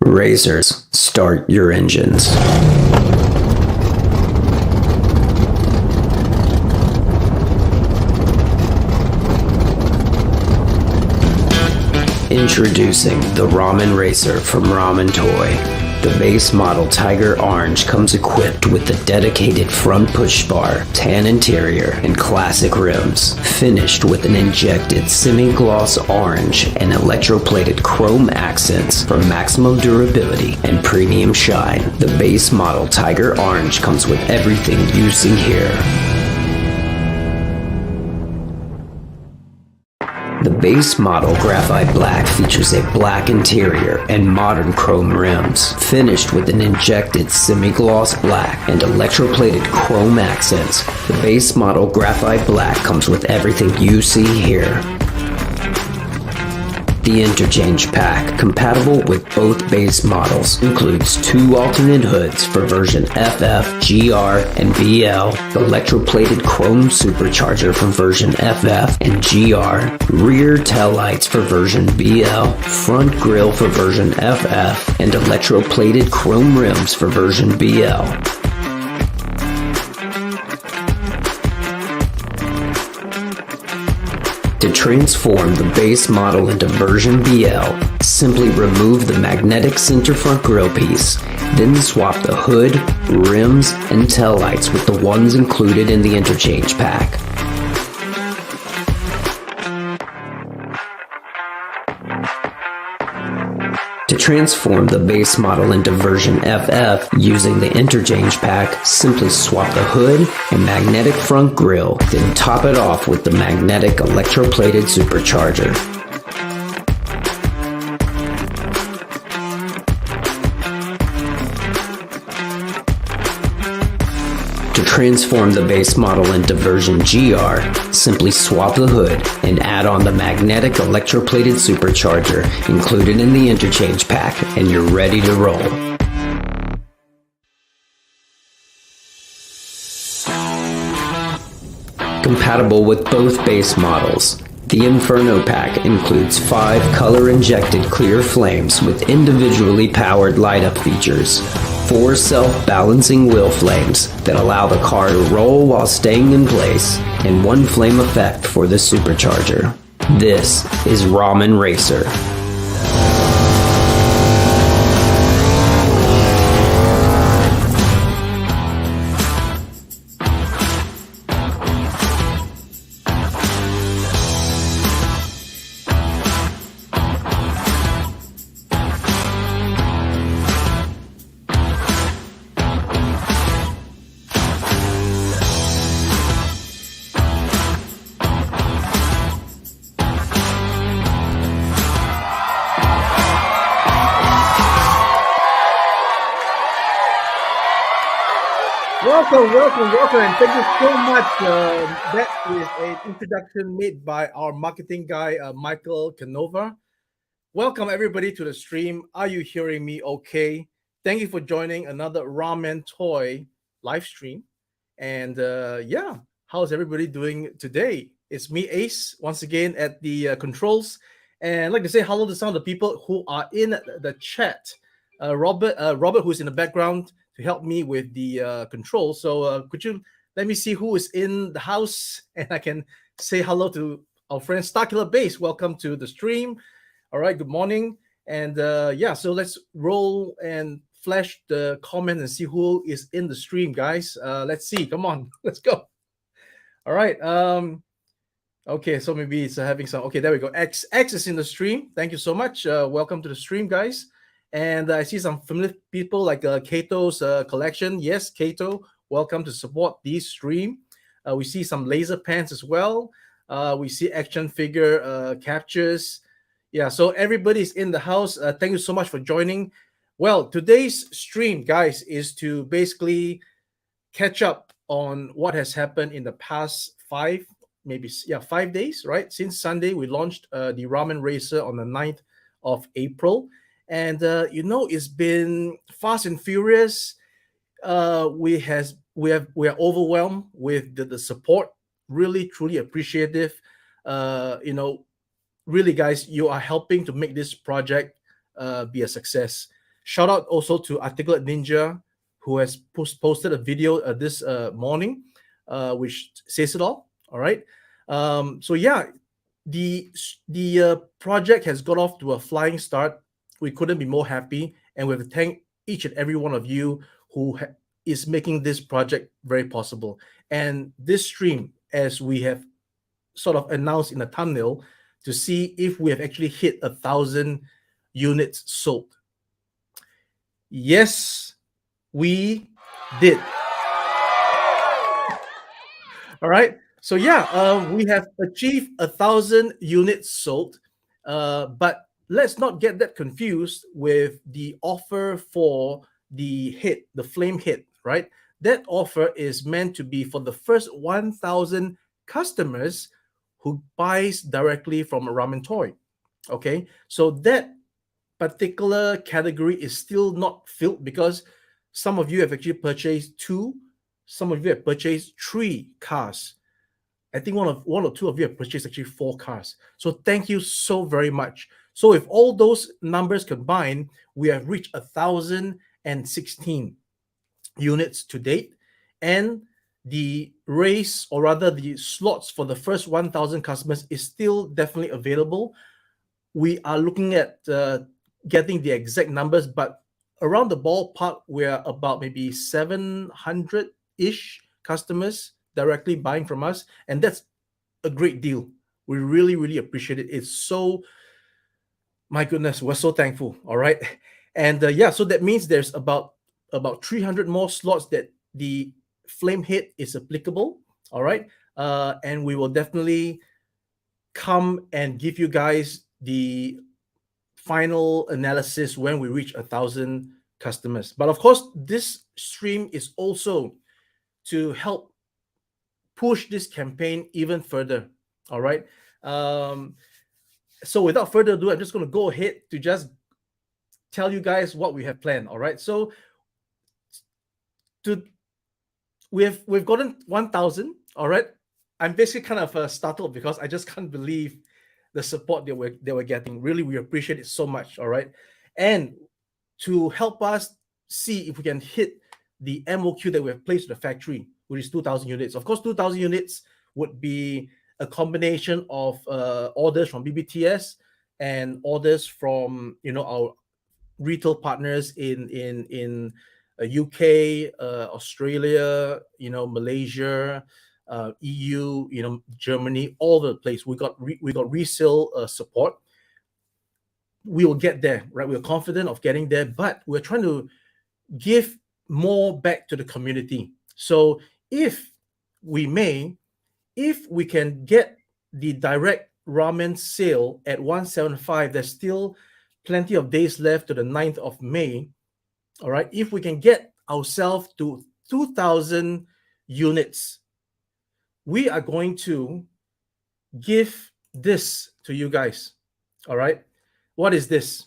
Racers, start your engines. Introducing the Ramen Racer from Ramen Toy. The base model Tiger Orange comes equipped with the dedicated front push bar, tan interior, and classic rims, finished with an injected semi-gloss orange and electroplated chrome accents for maximum durability and premium shine. The base model Tiger Orange comes with everything you see here. The base model Graphite Black features a black interior and modern chrome rims, finished with an injected semi-gloss black and electroplated chrome accents. The base model Graphite Black comes with everything you see here. The interchange pack, compatible with both base models, includes 2 alternate hoods for version FF, GR, and BL, the electroplated chrome supercharger for version FF and GR, rear taillights for version BL, front grille for version FF, and electroplated chrome rims for version BL. To transform the base model into version BL, simply remove the magnetic center front grille piece, then swap the hood, rims, and taillights with the ones included in the interchange pack. To transform the base model into version FF using the interchange pack, simply swap the hood and magnetic front grille, then top it off with the magnetic electroplated supercharger. To transform the base model into version GR, simply swap the hood and add on the magnetic electroplated supercharger included in the interchange pack, and you're ready to roll. Compatible with both base models, the Inferno pack includes 5 color-injected clear flames with individually powered light-up features, 4 self-balancing wheel flames that allow the car to roll while staying in place, and 1 flame effect for the supercharger. This is Ramen Racer. Welcome, and thank you so much. That is an introduction made by our marketing guy, Michael Canova. Welcome, everybody, to the stream. Are you hearing me okay? Thank you for joining another Ramen Toy live stream. And how's everybody doing today? It's me, Ace, once again at the controls. And I'd like to say hello to some of the people who are in the chat. Robert, who's in the background, to help me with the control. So could you let me see who is in the house, and I can say hello to our friend Starkiller Base. Welcome to the stream. All right, good morning. And so let's roll and flash the comment and see who is in the stream, guys. Let's see. Come on, let's go. All right. Okay, so maybe it's having some. Okay, there we go. X is in the stream. Thank you so much. Welcome to the stream, guys. And I see some familiar people like Kato's collection. Yes, Kato, welcome to support this stream. We see some laser pens as well. We see action figure captures. Yeah, so everybody's in the house. Thank you so much for joining. Well, today's stream, guys, is to basically catch up on what has happened in the past 5 days, right? Since Sunday, we launched the Ramen Racer on the 9th of April. And it's been fast and furious. We are overwhelmed with the support. Really, truly appreciative. Really, guys, you are helping to make this project be a success. Shout out also to Articulate Ninja, who has posted a video this morning, which says it all. All right. So yeah, the project has got off to a flying start. We couldn't be more happy, and we have to thank each and every one of you who is making this project very possible. And this stream, as we have sort of announced in the thumbnail, to see if we have actually hit 1,000 units sold. Yes, we did. All right. So yeah, we have achieved 1,000 units sold, but let's not get that confused with the offer for the hit, the flame hit, right? That offer is meant to be for the first 1,000 customers who buys directly from a Ramen Toy. Okay, so that particular category is still not filled because some of you have actually purchased 2, some of you have purchased 3 cars. I think one or two of you have purchased actually 4 cars. So thank you so very much. So if all those numbers combined, we have reached 1,016 units to date, and the race, or rather the slots for the first 1,000 customers, is still definitely available. We are looking at getting the exact numbers, but around the ballpark, we're about maybe 700-ish customers directly buying from us, and that's a great deal. We really, really appreciate it. It's so, my goodness, we're so thankful. All right, and yeah, so that means there's about 300 more slots that the flame hit is applicable. All right, and we will definitely come and give you guys the final analysis when we reach 1,000 customers. But of course, this stream is also to help push this campaign even further. All right. So without further ado, I'm just going to go ahead to just tell you guys what we have planned. All right. So we've gotten 1,000. All right. I'm basically kind of startled because I just can't believe the support that we're getting. Really, we appreciate it so much. All right. And to help us see if we can hit the MOQ that we have placed at the factory, which is 2,000 units. Of course, 2,000 units would be a combination of orders from BBTS and orders from our retail partners in UK, Australia, Malaysia, EU, Germany, all over the place. We got resale support. We will get there, right? We're confident of getting there, but we're trying to give more back to the community. So if we can get the direct ramen sale at 175, there's still plenty of days left to the 9th of May. All right. If we can get ourselves to 2,000 units, we are going to give this to you guys. All right. What is this?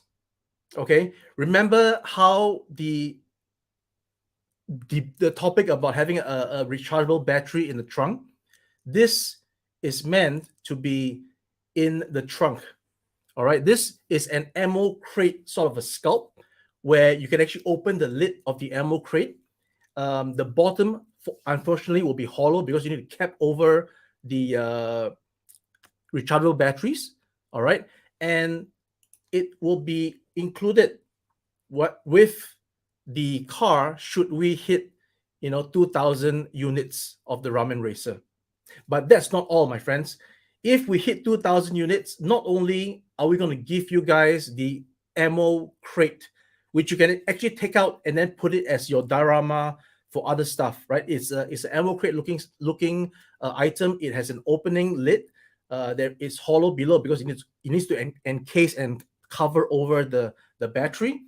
Okay. Remember how the topic about having a rechargeable battery in the trunk? This is meant to be in the trunk. All right. This is an ammo crate, sort of a sculpt, where you can actually open the lid of the ammo crate. The bottom, unfortunately, will be hollow because you need to cap over the rechargeable batteries. All right. And it will be included with the car should we hit 2,000 units of the Ramen Racer. But that's not all, my friends. If we hit 2,000 units, not only are we going to give you guys the ammo crate, which you can actually take out and then put it as your diorama for other stuff, right? It's an ammo crate looking item. It has an opening lid. There is hollow below because it needs to encase and cover over the battery.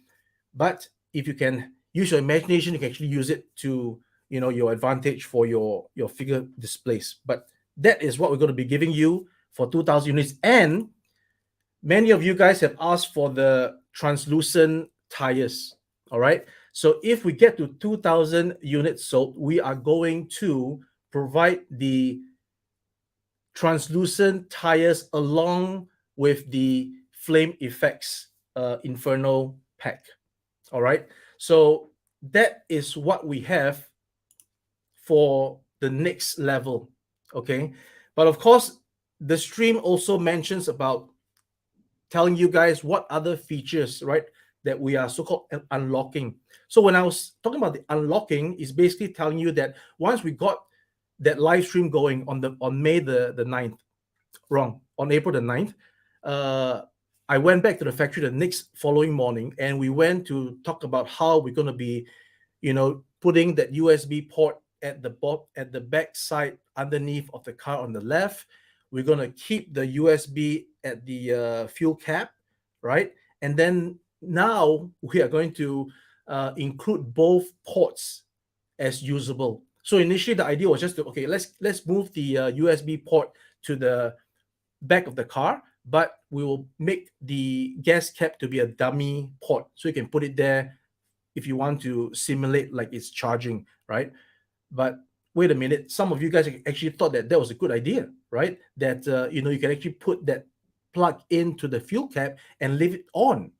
But if you can use your imagination, you can actually use it to your advantage for your figure displays. But that is what we're going to be giving you for 2,000 units. And many of you guys have asked for the translucent tires. All right. So if we get to 2,000 units sold, we are going to provide the translucent tires along with the Flame Effects Inferno pack. All right. So that is what we have for the next level. Okay. But of course, the stream also mentions about telling you guys what other features, right, that we are so-called unlocking. So when I was talking about the unlocking, is basically telling you that once we got that live stream going on May the 9th, wrong, on April the 9th, uh, I went back to the factory the next following morning, and we went to talk about how we're going to be, putting that USB port at the back side underneath of the car on the left. We're going to keep the USB at the fuel cap, right? And then now we are going to include both ports as usable. So initially the idea was just to, okay, let's move the USB port to the back of the car, but we will make the gas cap to be a dummy port, so you can put it there if you want to simulate like it's charging, right? But wait a minute, some of you guys actually thought that that was a good idea, right? That you can actually put that plug into the fuel cap and leave it on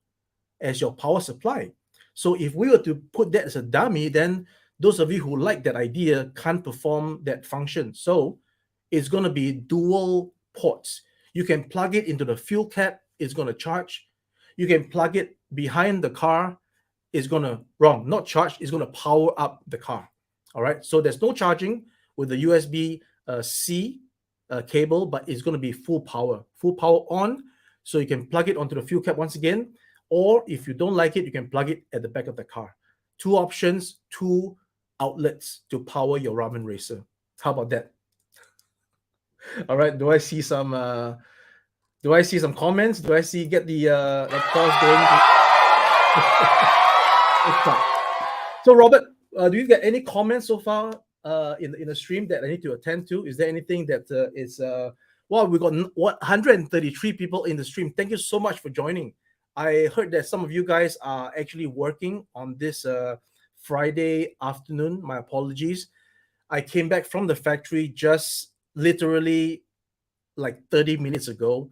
as your power supply. So if we were to put that as a dummy, then those of you who like that idea can't perform that function. So it's going to be dual ports. You can plug it into the fuel cap, it's going to charge. You can plug it behind the car, it's going to, wrong, not charge, it's going to power up the car. All right. So there's no charging with the USB C cable, but it's going to be full power on. So you can plug it onto the fuel cap once again. Or if you don't like it, you can plug it at the back of the car. Two options, two outlets to power your Ramen Racer. How about that? All right. Do I see some comments? Do I see get the applause going? So Robert, do you get any comments so far in the stream that I need to attend to? Is there anything that is well, we got 133 people in the stream. Thank you so much for joining. I heard that some of you guys are actually working on this Friday afternoon. My apologies. I came back from the factory just literally like 30 minutes ago,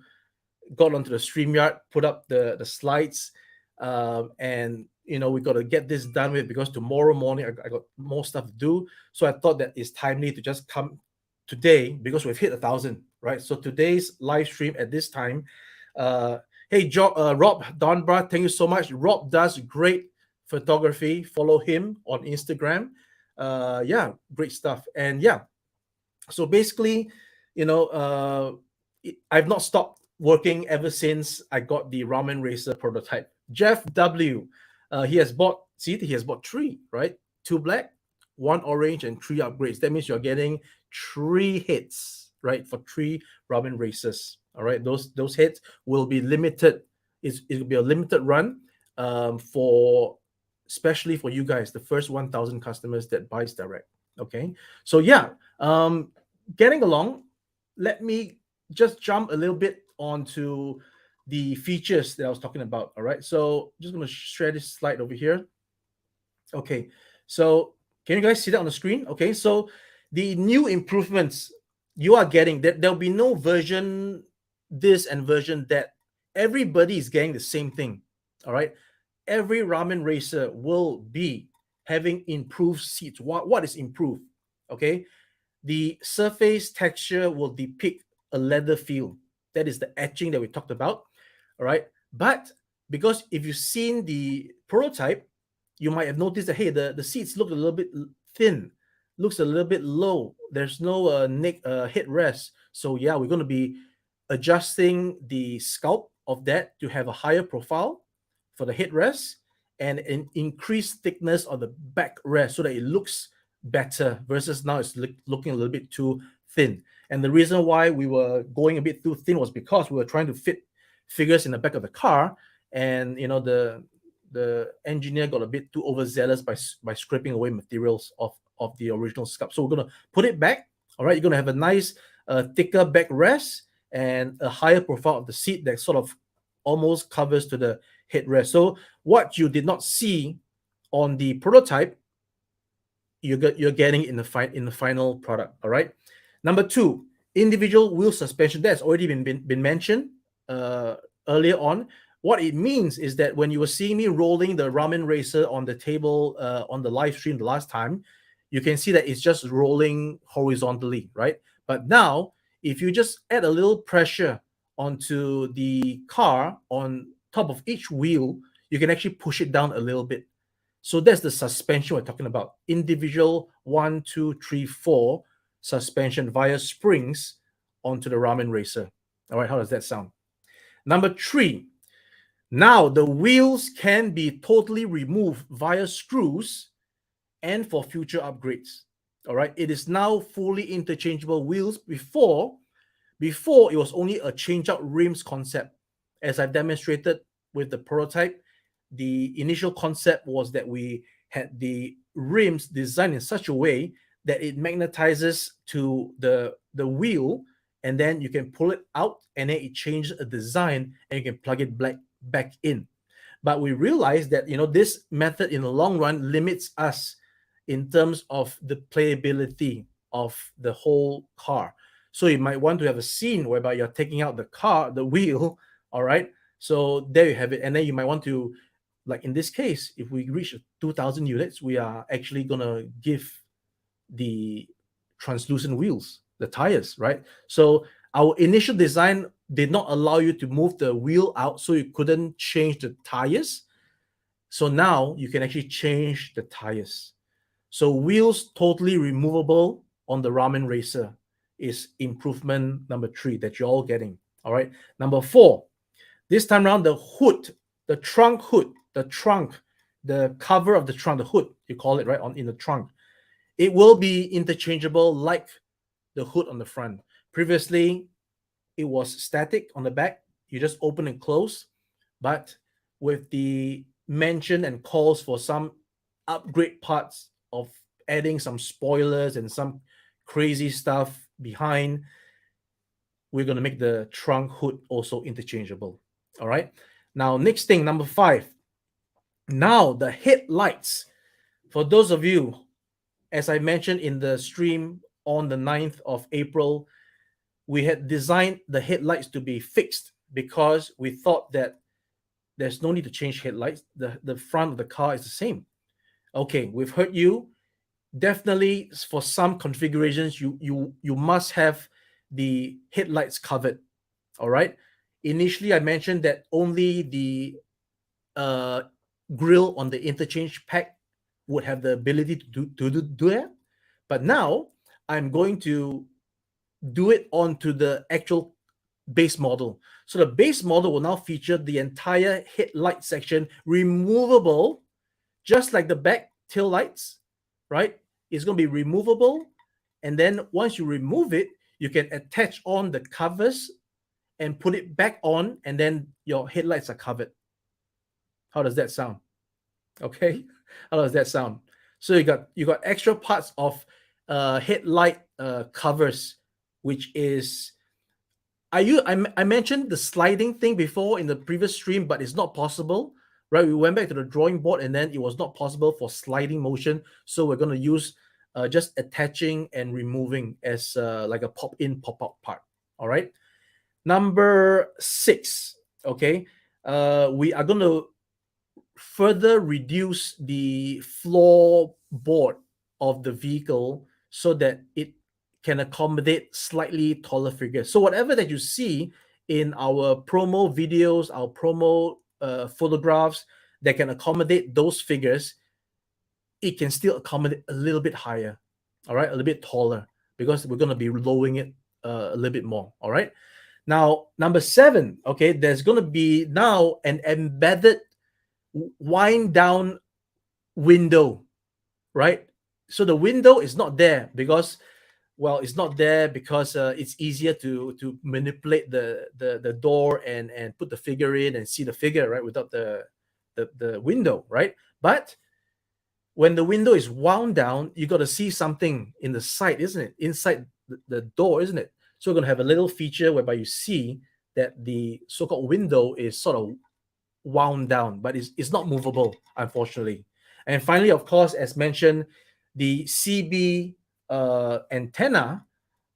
got onto the StreamYard, put up the slides, and we got to get this done with because tomorrow morning I got more stuff to do. So I thought that it's timely to just come today because we've hit 1,000, right? So today's live stream at this time. Hey, Rob Donbra, thank you so much. Rob does great photography. Follow him on Instagram. Yeah, great stuff. And yeah, so basically, I've not stopped working ever since I got the Ramen Racer prototype. Jeff W, he has bought three, right? Two black, one orange, and three upgrades. That means you're getting 3 hits, right? For 3 Ramen Racers. All right, those hits will be limited. It will be a limited run for especially for you guys, the first 1,000 customers that buys direct. Okay, so yeah, getting along. Let me just jump a little bit onto the features that I was talking about. All right, so I'm just going to share this slide over here. Okay, so can you guys see that on the screen? Okay, so the new improvements you are getting, there'll be no version this and version that. Everybody is getting the same thing. All right, every Ramen Racer will be having improved seats. What is improved? Okay, the surface texture will depict a leather feel. That is the etching that we talked about. All right, but because if you've seen the prototype, you might have noticed that, hey, the seats look a little bit thin, looks a little bit low. There's no neck headrest. So yeah, we're going to be adjusting the sculpt of that to have a higher profile for the headrest and an increased thickness of the backrest so that it looks better versus now it's looking a little bit too thin. And the reason why we were going a bit too thin was because we were trying to fit figures in the back of the car, and the engineer got a bit too overzealous by scraping away materials of the original sculpt. So we're going to put it back. All right, you're going to have a nice thicker backrest and a higher profile of the seat that sort of almost covers to the headrest. So what you did not see on the prototype, you're getting in the final product. All right. Number 2, individual wheel suspension. That's already been mentioned earlier on. what it means is that when you were seeing me rolling the Ramen Racer on the table on the live stream the last time, you can see that it's just rolling horizontally, right? But now, if you just add a little pressure onto the car on top of each wheel, you can actually push it down a little bit. So that's the suspension we're talking about. Individual 1, 2, 3, 4 suspension via springs onto the Ramen Racer. All right, how does that sound? Number 3, now the wheels can be totally removed via screws and for future upgrades. All right, it is now fully interchangeable wheels. Before it was only a change out rims concept. As I've demonstrated with the prototype, the initial concept was that we had the rims designed in such a way that it magnetizes to the wheel, and then you can pull it out and then it changes a design and you can plug it back in. But we realized that this method in the long run limits us in terms of the playability of the whole car. So you might want to have a scene whereby you're taking out the wheel, all right? So there you have it. And then you might want to, like in this case, if we reach 2,000 units, we are actually going to give the translucent wheels, the tires, right? So our initial design did not allow you to move the wheel out, so you couldn't change the tires. So now you can actually change the tires. So wheels totally removable on the Ramen Racer is improvement number 3 that you're all getting. All right. Number 4, this time around, the hood, the trunk hood, the cover of the trunk, the hood, you call it, right, in the trunk. It will be interchangeable like the hood on the front. Previously, it was static on the back. You just open and close. But with the mention and calls for some upgrade parts of adding some spoilers and some crazy stuff behind, we're going to make the trunk hood also interchangeable. All right. Now, next thing, number 5. Now, the headlights. For those of you, as I mentioned in the stream on the 9th of April, we had designed the headlights to be fixed because we thought that there's no need to change headlights. The front of the car is the same. Okay, we've heard you. Definitely for some configurations, you must have the headlights covered. All right. Initially, I mentioned that only the grill on the interchange pack would have the ability to do that. But now I'm going to do it onto the actual base model. So the base model will now feature the entire headlight section removable, just like the back tail lights, right? It's going to be removable. And then once you remove it, you can attach on the covers and put it back on, and then your headlights are covered. How does that sound? Okay. How does that sound? So you got extra parts of headlight covers, which is I mentioned the sliding thing before in the previous stream, but it's not possible, right? We went back to the drawing board and then it was not possible for sliding motion. So we're going to use just attaching and removing as like a pop-in, pop-out part. All right. Number 6. Okay. We are going to further reduce the floorboard of the vehicle so that it can accommodate slightly taller figures. So whatever that you see in our promo videos, our promo photographs that can accommodate those figures, it can still accommodate a little bit higher, all right, a little bit taller, because we're going to be lowering it a little bit more, all right? Now, number 7, okay, there's going to be now an embedded wind down window, right? So the window is not there because it's not there because it's easier to manipulate the door and put the figure in and see the figure, right, without the window, right? But when the window is wound down, you got to see something in the side, isn't it? Inside the door, isn't it? So we're going to have a little feature whereby you see that the so-called window is sort of wound down, but it's not movable, unfortunately. And finally, of course, as mentioned, the CB antenna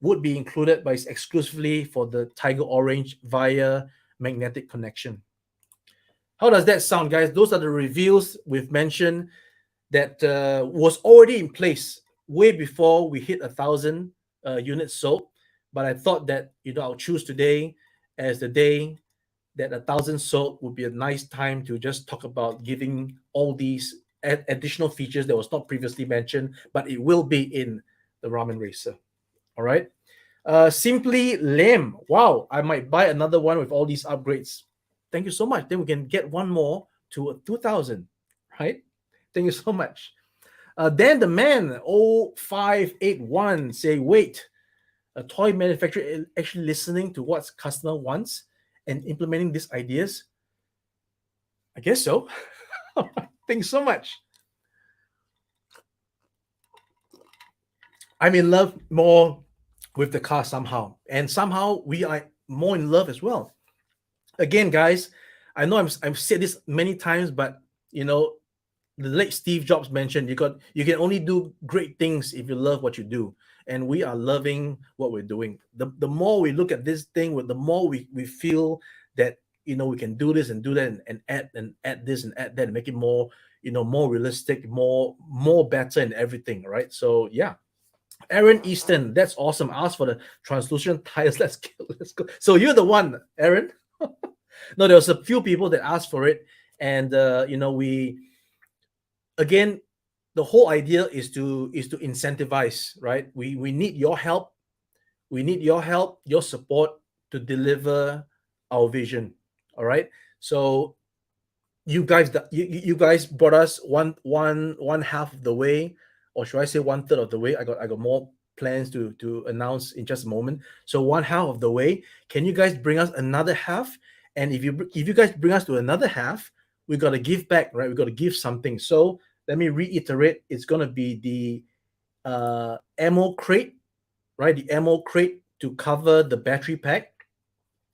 would be included, but it's exclusively for the Tiger Orange via magnetic connection. How does that sound, guys? Those are the reviews we've mentioned that was already in place way before we hit 1,000 units sold. But I thought that I'll choose today as the day that 1,000 sold would be a nice time to just talk about giving all these additional features that was not previously mentioned, but it will be in the Ramen Racer. All right. Simply lame. Wow, I might buy another one with all these upgrades. Thank you so much. Then we can get one more to 2,000. Right. Thank you so much. Then the man 0581 say, wait, a toy manufacturer is actually listening to what customer wants and implementing these ideas? I guess so. Thank you so much. I'm in love more with the car somehow, and somehow we are more in love as well. Again, guys, I know I've said this many times, but the late Steve Jobs mentioned you can only do great things if you love what you do, and we are loving what we're doing. The more we look at this thing, the more we feel that we can do this and do that and add this and add that and make it more more realistic, more better in everything, right? So yeah. Aaron Easton, that's awesome. Ask for the translucent tires. Let's go. Let's go. So you're the one, Aaron. No, there was a few people that asked for it, and we again, the whole idea is to incentivize, right? We need your help. We need your help, your support to deliver our vision. All right. So you guys brought us one half of the way, or should I say 1/3 of the way? I got more plans to announce in just a moment. So one half of the way. Can you guys bring us another half? And if you guys bring us to another half, we got to give back, right? We got to give something. So let me reiterate. It's gonna be the ammo crate, right? The ammo crate to cover the battery pack,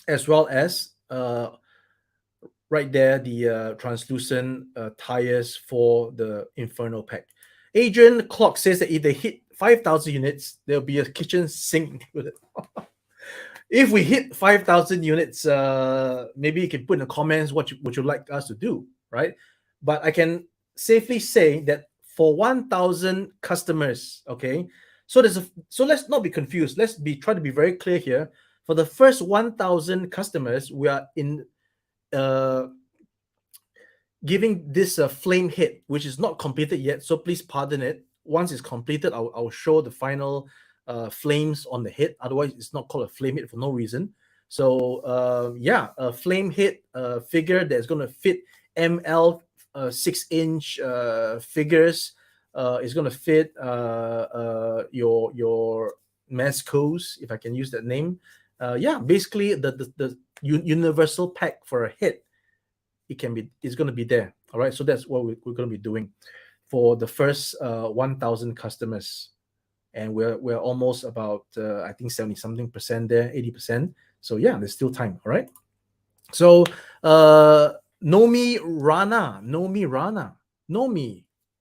as well as right there the translucent tires for the Inferno pack. Adrian Clock says that if they hit 5,000 units, there'll be a kitchen sink with it. If we hit 5,000 units, maybe you can put in the comments what you like us to do, right? But I can safely say that for 1,000 customers, okay. So let's not be confused. Let's try to be very clear here. For the first 1,000 customers, we are in giving this a flame hit, which is not completed yet. So please pardon it. Once it's completed, I'll show the final flames on the hit. Otherwise, it's not called a flame hit for no reason. So yeah, a flame hit figure that's going to fit ML 6-inch figures. Is going to fit your Mascos, if I can use that name. Yeah, basically the universal pack for a hit. It's going to be there. All right, so that's what we're going to be doing for the first 1,000 customers, and we're almost about I think 70-something% there, 80%. So yeah, there's still time. All right. So Nomi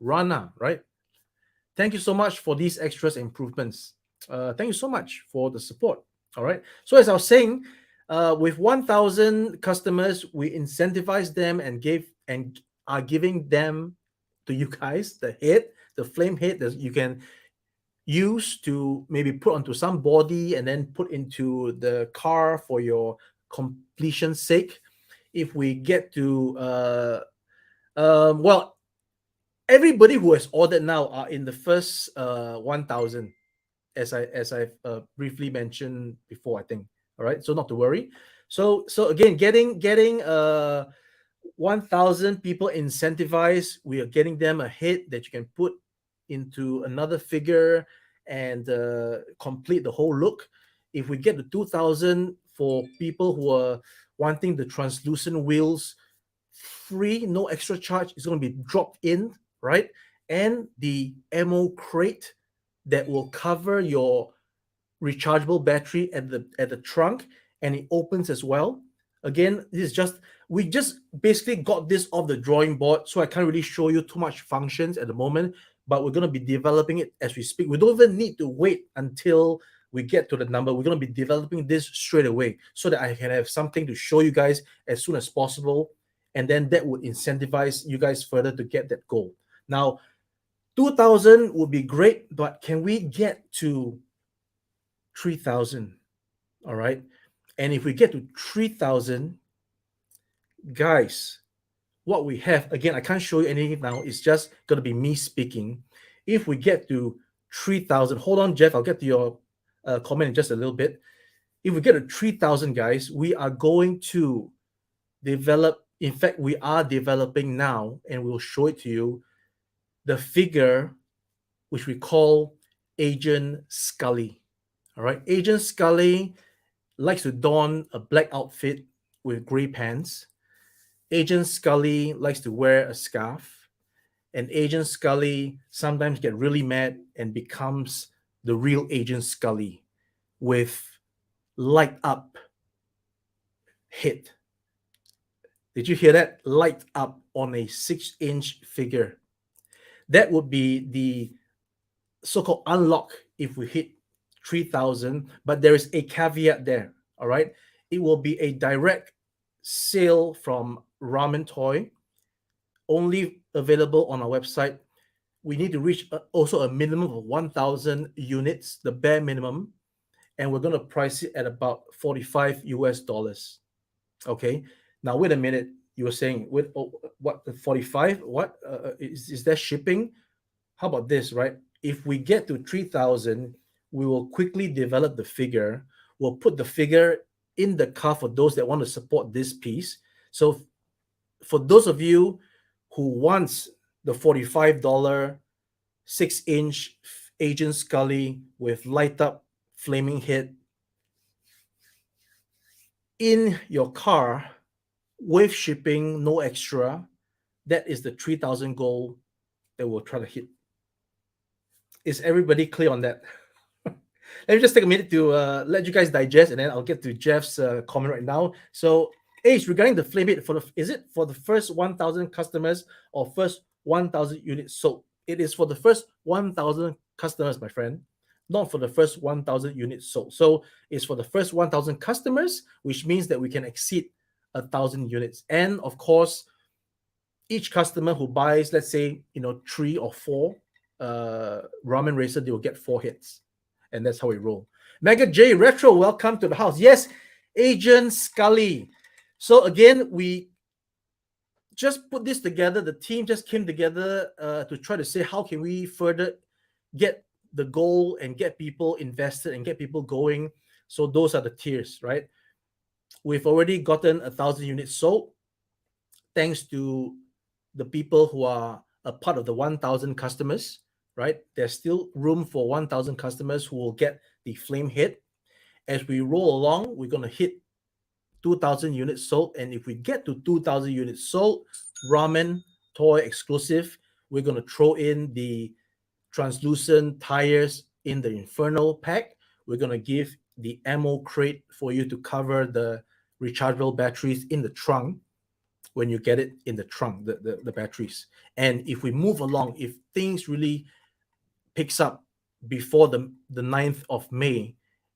Rana, right? Thank you so much for these extras improvements. Thank you so much for the support. All right. So as I was saying, with 1,000 customers, we incentivize them and are giving them to you guys the flame head that you can use to maybe put onto some body and then put into the car for your completion's sake. If we get to well, everybody who has ordered now are in the first 1,000, as I've briefly mentioned before, I think. All right, so not to worry. So again, getting 1,000 people incentivized, we are getting them a hit that you can put into another figure and complete the whole look. If we get to 2,000 for people who are wanting the translucent wheels, free, no extra charge, it's going to be dropped in, right? And the ammo crate that will cover your rechargeable battery at the trunk, and it opens as well. Again, we just basically got this off the drawing board, so I can't really show you too much functions at the moment, but we're going to be developing it as we speak. We don't even need to wait until we get to the number. We're going to be developing this straight away so that I can have something to show you guys as soon as possible. and then that would incentivize you guys further to get that goal. Now, 2,000 would be great, but can we get to 3,000? All right. And if we get to 3,000, guys, what we have, again, I can't show you anything now. It's just going to be me speaking. If we get to 3,000, hold on, Jeff, I'll get to your comment in just a little bit. If we get to 3,000, guys, we are going to develop, in fact, we are developing now, and we'll show it to you, the figure which we call Agent Scully. All right, Agent Scully likes to don a black outfit with gray pants. Agent Scully likes to wear a scarf. And Agent Scully sometimes get really mad and becomes the real Agent Scully with light up head. Did you hear that? Light up on a 6-inch figure. That would be the so-called unlock if we hit 3,000, but there is a caveat there. All right, it will be a direct sale from Ramen Toy, only available on our website. We need to reach also a minimum of 1,000 units, the bare minimum, and we're going to price it at about $45 US. Okay, now wait a minute. You were saying with what, the 45? What is that shipping? How about this, right? If we get to 3,000, we will quickly develop the figure. We'll put the figure in the car for those that want to support this piece. So for those of you who wants the $45 6-inch Agent Scully with light up flaming head in your car with shipping, no extra, that is the 3,000 goal that we'll try to hit. Is everybody clear on that? Let me just take a minute to let you guys digest, and then I'll get to Jeff's comment right now. So, Ace, regarding the flame hit, is it for the first 1,000 customers or first 1,000 units sold? It is for the first 1,000 customers, my friend, not for the first 1,000 units sold. So it's for the first 1,000 customers, which means that we can exceed 1,000 units. And of course, each customer who buys, let's say, 3 or 4 Ramen Racer, they will get 4 hits. And that's how we roll. Mega J Retro, welcome to the house. Yes, Agent Scully. So again, we just put this together. The team just came together to try to say, how can we further get the goal and get people invested and get people going? So those are the tiers, right? We've already gotten 1,000 units sold, thanks to the people who are a part of the 1,000 customers, right? There's still room for 1,000 customers who will get the flame hit. As we roll along, we're going to hit 2,000 units sold. And if we get to 2,000 units sold, Ramen Toy exclusive, we're going to throw in the translucent tires in the Inferno pack. We're going to give the ammo crate for you to cover the rechargeable batteries in the trunk when you get it in the trunk, the batteries. And if we move along, if things really picks up before the 9th of May,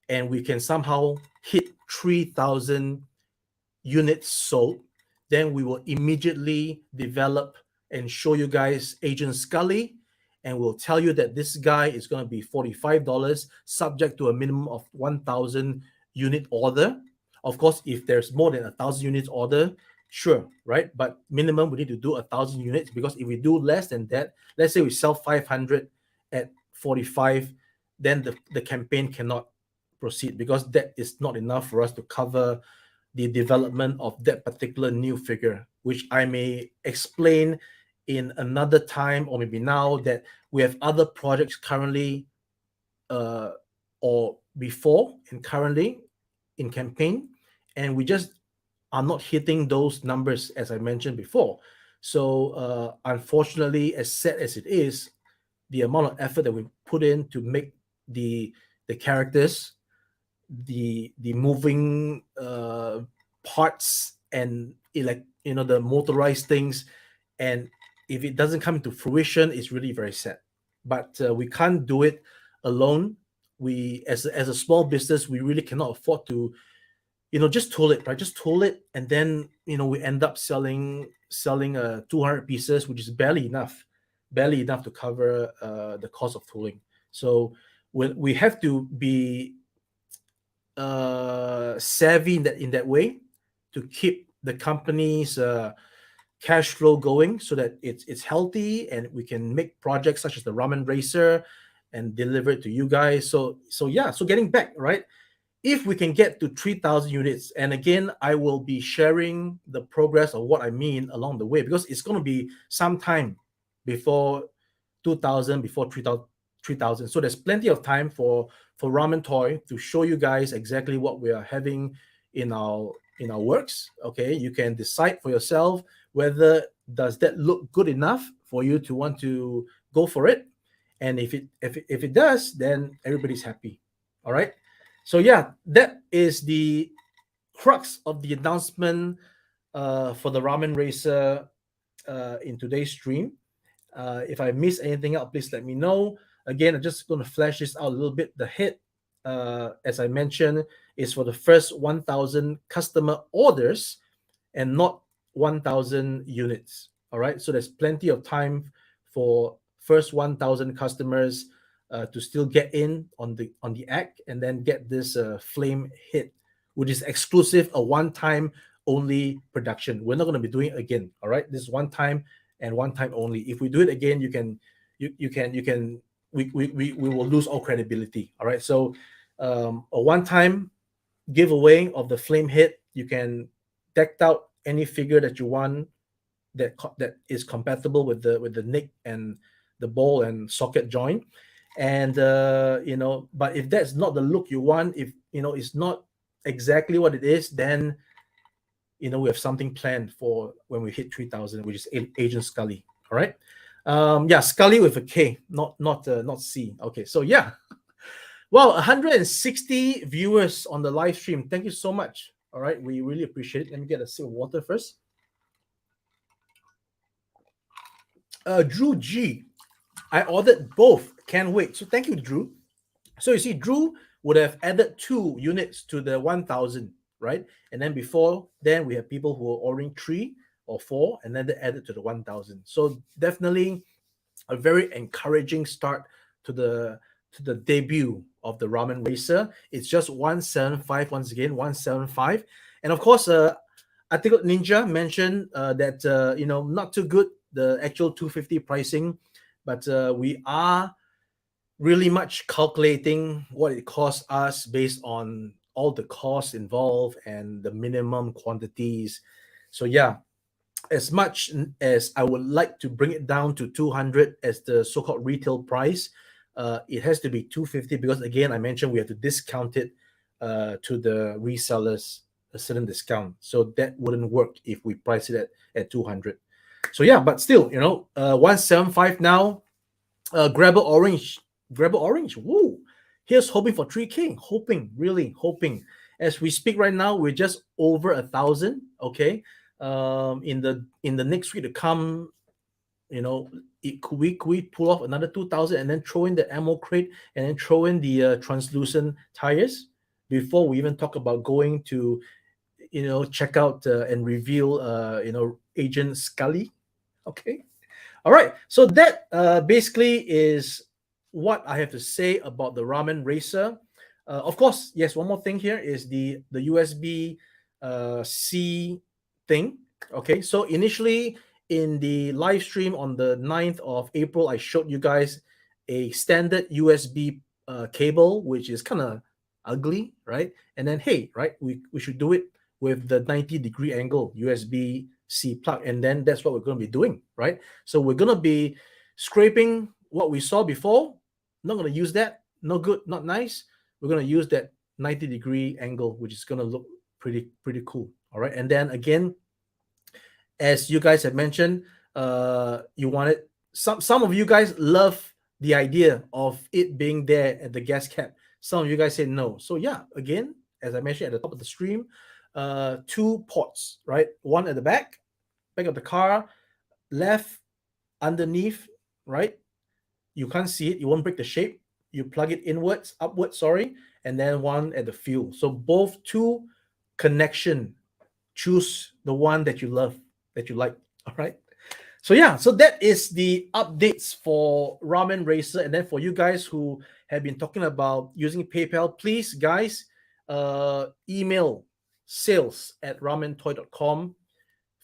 and we can somehow hit 3,000 units sold, then we will immediately develop and show you guys Agent Scully, and we'll tell you that this guy is going to be $45, subject to a minimum of 1,000 unit order. Of course, if there's more than 1,000 units order, sure, right? But minimum, we need to do 1,000 units, because if we do less than that, let's say we sell 500 at 45, then the campaign cannot proceed, because that is not enough for us to cover the development of that particular new figure, which I may explain in another time, or maybe now, that we have other projects currently or before and currently in campaign, and we just are not hitting those numbers, as I mentioned before. So unfortunately, as sad as it is, the amount of effort that we put in to make the characters, the moving parts, and the motorized things, and if it doesn't come into fruition, it's really very sad. But we can't do it alone. We, as a small business, we really cannot afford to just tool it, right? Just tool it, and then we end up selling 200 pieces, which is barely enough to cover the cost of tooling. So we have to be savvy in that way to keep the company's cash flow going, so that it's healthy and we can make projects such as the ramen racer and deliver it to you guys. So yeah, so getting back, right, if we can get to 3,000 units, and again, I will be sharing the progress of what I mean along the way, because it's going to be some time before 2,000, before 3,000. So there's plenty of time for Ramen Toy to show you guys exactly what we are having in our works. Okay, you can decide for yourself whether does that look good enough for you to want to go for it, and if it does, then everybody's happy. All right. So yeah, that is the crux of the announcement for the Ramen Racer in today's stream. If I miss anything out, please let me know. Again, I'm just going to flash this out a little bit. The hit, as I mentioned, is for the first 1,000 customer orders and not 1,000 units. All right. So there's plenty of time for first 1,000 customers to still get in on the act, and then get this flame hit, which is exclusive, a one-time only production. We're not going to be doing it again. All right. This is one time and one time only. If we do it again, we will lose all credibility. All right. So a one-time giveaway of the flame hit. You can deck out any figure that you want that is compatible with the nick and the ball and socket joint. And but if that's not the look you want, if it's not exactly what it is, then we have something planned for when we hit 3,000, which is Agent Scully. All right. Yeah, Scully with a K, not C. Okay, so yeah. Well, 160 viewers on the live stream. Thank you so much. All right, we really appreciate it. Let me get a sip of water first. Drew G, I ordered both. Can't wait. So thank you, Drew. So you see, Drew would have added 2 units to the 1,000, right? And then before then, we have people who were ordering 3 or 4, and then they added to the 1,000. So definitely a very encouraging start to the debut of the Ramen Racer. It's just 175 once again, 175. And of course, Article Ninja mentioned that not too good, the actual 250 pricing, but we are really much calculating what it costs us based on all the costs involved and the minimum quantities. So yeah, as much as I would like to bring it down to 200 as the so-called retail price, it has to be 250, because again, I mentioned we have to discount it to the resellers a certain discount. So that wouldn't work if we price it at 200. So yeah, but still, 175 now. Grabber Orange. Woo! Here's hoping for 3K. Really hoping. As we speak right now, we're just over 1,000. Okay. In the next week to come, could we pull off another 2,000 and then throw in the ammo crate and then throw in the translucent tires before we even talk about going to check out and reveal Agent Scully. Okay. All right. So that basically is what I have to say about the Ramen Racer. Of course, yes, one more thing here is the USB C thing. Okay. So initially in the live stream on the 9th of April, I showed you guys a standard USB cable, which is kind of ugly, right? And then, hey, right, we should do it with the 90-degree angle USB C plug, and then that's what we're going to be doing, right? So we're going to be scraping what we saw before. Not going to use that. No good, not nice. We're going to use that 90-degree angle, which is going to look pretty cool. All right. And then again, as you guys have mentioned, you wanted some of you guys love the idea of it being there at the gas cap. Some of you guys say no. So yeah, again, as I mentioned at the top of the stream, 2 ports, right? One at the back of the car, left underneath, right? You can't see it, you won't break the shape. You plug it upwards, sorry, and then one at the fuel. So both 2 connection. Choose the one that you love, that you like. All right. So yeah, so that is the updates for Ramen Racer. And then for you guys who have been talking about using PayPal, please guys, email sales@ramentoy.com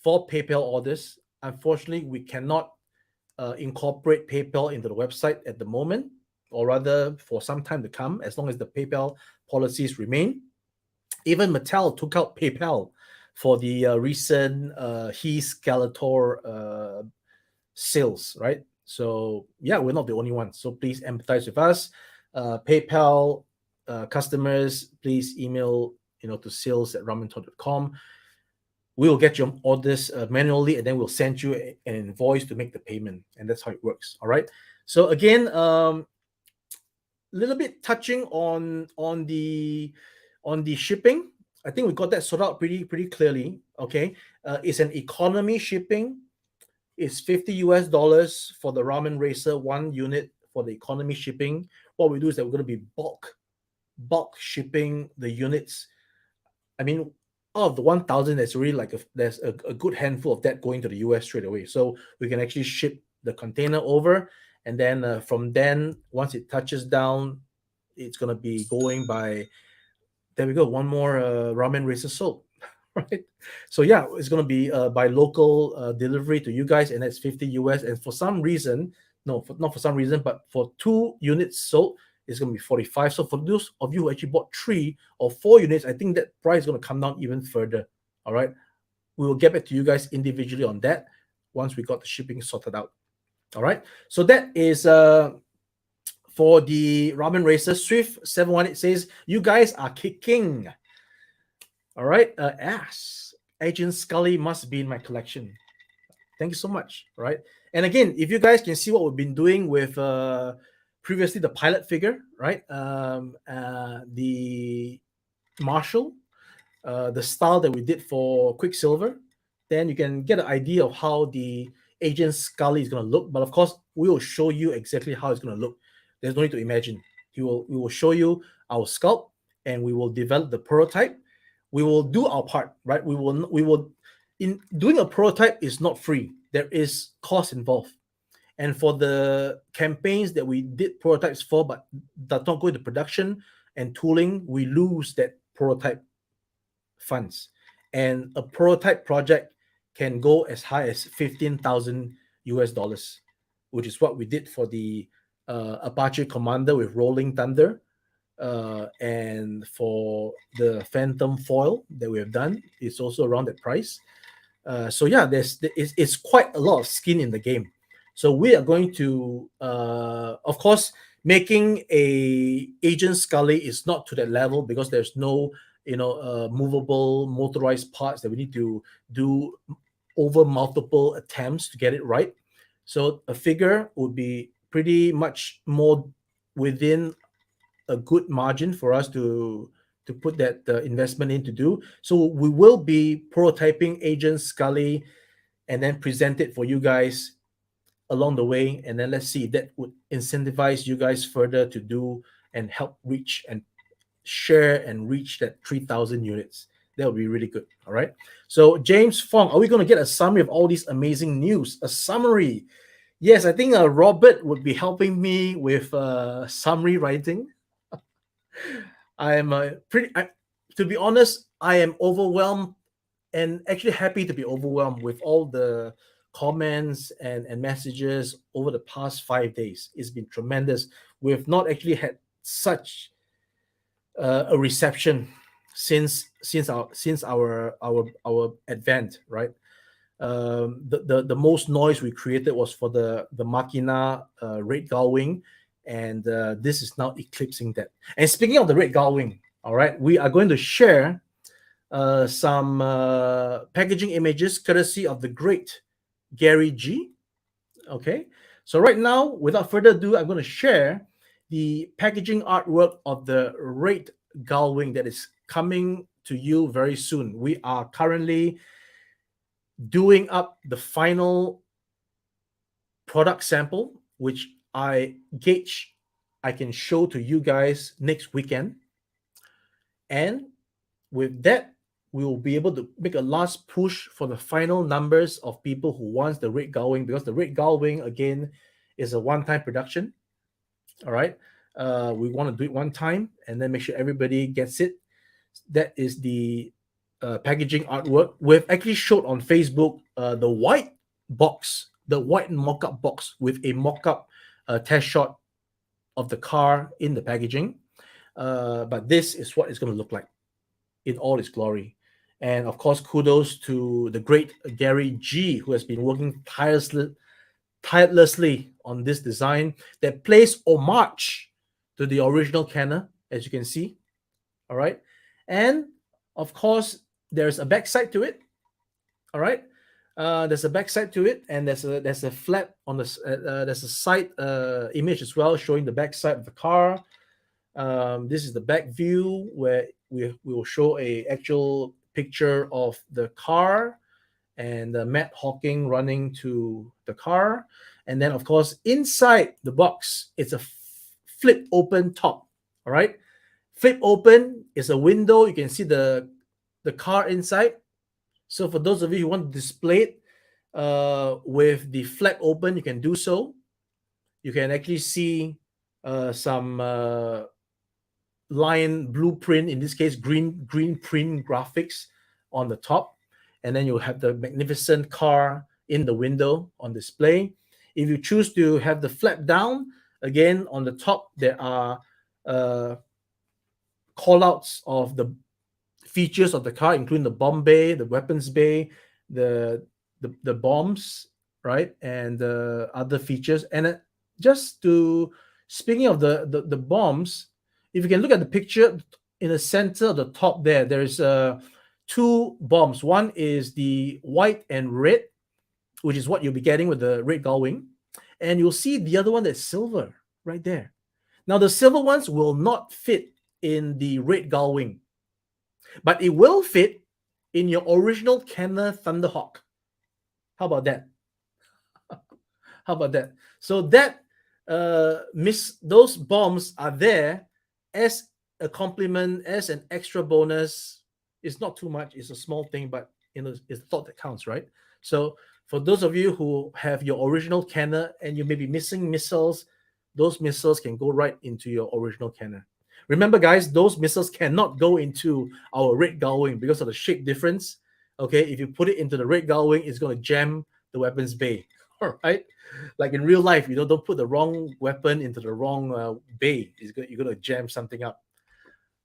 for PayPal orders. Unfortunately, we cannot incorporate PayPal into the website at the moment, or rather for some time to come, as long as the PayPal policies remain. Even Mattel took out PayPal for the recent He Skeletor sales, right? So yeah, we're not the only ones. So please empathize with us. PayPal customers, please email to sales@ramentoy.com. We will get your orders manually, and then we'll send you an invoice to make the payment, and that's how it works. All right. So again, little bit touching on the shipping. I think we got that sorted out pretty clearly. Okay, it's an economy shipping. It's $50 for the Ramen Racer 1 unit for the economy shipping. What we do is that we're going to be bulk shipping the units. I mean, out of the 1,000, there's really there's a good handful of that going to the US straight away. So we can actually ship the container over, and then from then, once it touches down, it's going to be going by, there we go, one more Ramen Racer sold. Right. So yeah, it's going to be by local delivery to you guys, and that's 50 US. And for some reason, not for some reason, but for 2 units sold, it's going to be 45. So for those of you who actually bought 3 or 4 units, I think that price is going to come down even further. All right. We will get back to you guys individually on that once we got the shipping sorted out. All right. So that is for the Ramen Racer. Swift 718 says, you guys are kicking. All right. Agent Scully must be in my collection. Thank you so much. All right. And again, if you guys can see what we've been doing with previously the pilot figure, right? The Marshall, the style that we did for Quicksilver, then you can get an idea of how the Agent Scully is going to look. But of course, we will show you exactly how it's going to look. There's no need to imagine. We will show you our sculpt, and we will develop the prototype. We will do our part, right? We will. In doing a prototype is not free. There is cost involved. And for the campaigns that we did prototypes for, but that don't go into production and tooling, we lose that prototype funds. And a prototype project can go as high as $15,000, which is what we did for the Apache Commander with Rolling Thunder. And for the Phantom foil that we have done, it's also around that price. So yeah, it's quite a lot of skin in the game. So we are going to, of course, making a Agent Scully is not to that level because there's no, movable motorized parts that we need to do over multiple attempts to get it right. So a figure would be pretty much more within a good margin for us to put that investment in to do. So we will be prototyping Agent Scully and then present it for you guys along the way, and then let's see, that would incentivize you guys further to do and help reach and share and reach that 3,000 units. That would be really good. All right. So James Fong, are we going to get a summary of all these amazing news? A summary? Yes, I think Robert would be helping me with summary writing. I am to be honest, I am overwhelmed and actually happy to be overwhelmed with all the comments and messages over the past 5 days. It's been tremendous. We've not actually had such a reception since our advent, right? The most noise we created was for the Machina Red Gullwing, and this is now eclipsing that. And speaking of the Red Gullwing, all right, we are going to share some packaging images courtesy of the great Gary G. Okay, so right now, without further ado, I'm going to share the packaging artwork of the Red Gullwing that is coming to you very soon. We are currently doing up the final product sample, which I can show to you guys next weekend. And with that, we will be able to make a last push for the final numbers of people who wants the red Gullwing, because the red Gullwing again is a one-time production. All right, we want to do it one time and then make sure everybody gets it. That is the packaging artwork. We've actually showed on Facebook the white box, the white mock-up box with a mock-up test shot of the car in the packaging. But this is what it's going to look like in all its glory. And of course, kudos to the great Gary G, who has been working tirelessly on this design that plays homage to the original Kenner, as you can see. All right. And of course, there's a backside to it. All right. There's a backside to it, and there's a flap on the there's a side image as well showing the backside of the car. This is the back view where we will show a actual picture of the car and Matt Hawking running to the car. And then, of course, inside the box, it's a flip open top. All right. Flip open is a window. You can see the car inside. So for those of you who want to display it with the flap open, you can do so. You can actually see some line blueprint, in this case green print graphics on the top, and then you'll have the magnificent car in the window on display. If you choose to have the flap down, again on the top there are call outs of the features of the car, including the bomb bay, the weapons bay, the bombs, right, and other features. And just to speaking of the bombs, if you can look at the picture in the center of the top there's two bombs. One is the white and red, which is what you'll be getting with the red Gullwing, and you'll see the other one that's silver right there. Now the silver ones will not fit in the red Gullwing, but it will fit in your original Kenner Thunderhawk. How about that? How about that? So that those bombs are there as a compliment, as an extra bonus. It's not too much. It's a small thing, but it's the thought that counts, right? So for those of you who have your original Kenner and you may be missing missiles, those missiles can go right into your original Kenner. Remember, guys, those missiles cannot go into our red Gullwing because of the shape difference. Okay, if you put it into the red Gullwing, it's going to jam the weapons bay. All right, like in real life, don't put the wrong weapon into the wrong bay. You're going to jam something up.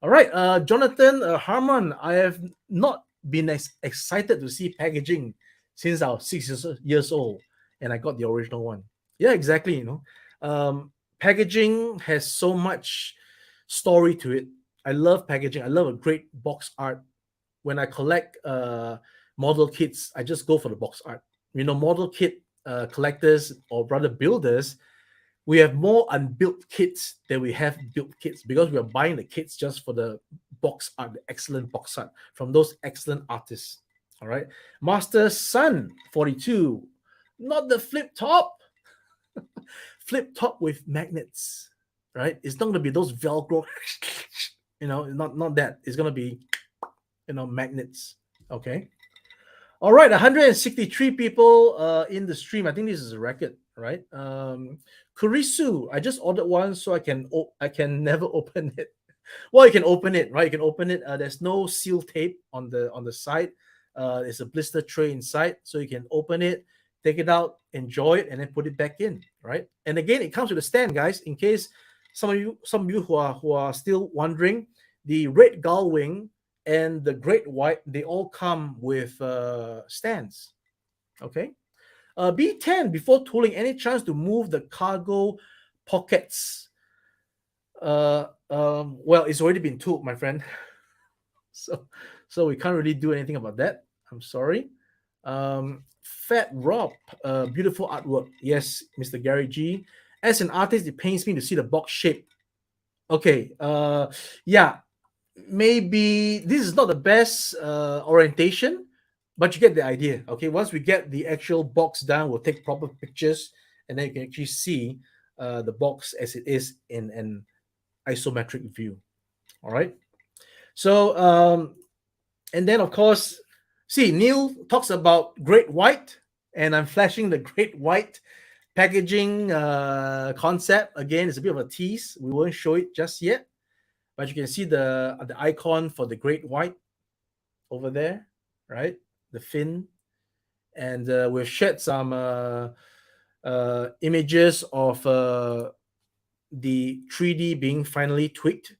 All right, Jonathan Harmon, I have not been excited to see packaging since I was 6 years old, and I got the original one. Yeah, exactly. Packaging has so much story to it. I love packaging. I love a great box art. When I collect model kits, I just go for the box art. Model kit collectors or rather builders, we have more unbuilt kits than we have built kits because we are buying the kits just for the box art, the excellent box art from those excellent artists. All right. Master Sun 42, not the flip top. Flip top with magnets, right? It's not going to be those Velcro, not that. It's going to be, magnets. Okay. All right, 163 people in the stream. I think this is a record, right? Kurisu, I just ordered one so I can never open it. Well, you can open it, right? You can open it. There's no seal tape on the side. There's a blister tray inside, so you can open it, take it out, enjoy it, and then put it back in, right? And again, it comes with a stand, guys. In case some of you who are still wondering, the red Gullwing and the great white, they all come with stands. Okay. B10, before tooling, any chance to move the cargo pockets? Well, it's already been tooled, my friend. so we can't really do anything about that. I'm sorry. Fat Rob, beautiful artwork. Yes, Mr. Gary G. As an artist, it pains me to see the box shape. Okay. Yeah. Maybe this is not the best orientation, but you get the idea. Okay, once we get the actual box down, we'll take proper pictures, and then you can actually see the box as it is in an isometric view. All right. So And then, of course, see, Neil talks about Great White, and I'm flashing the Great White packaging concept. Again, it's a bit of a tease. We won't show it just yet, but you can see the icon for the Great White over there, right? The fin. And we've shared some images of the 3D being finally tweaked.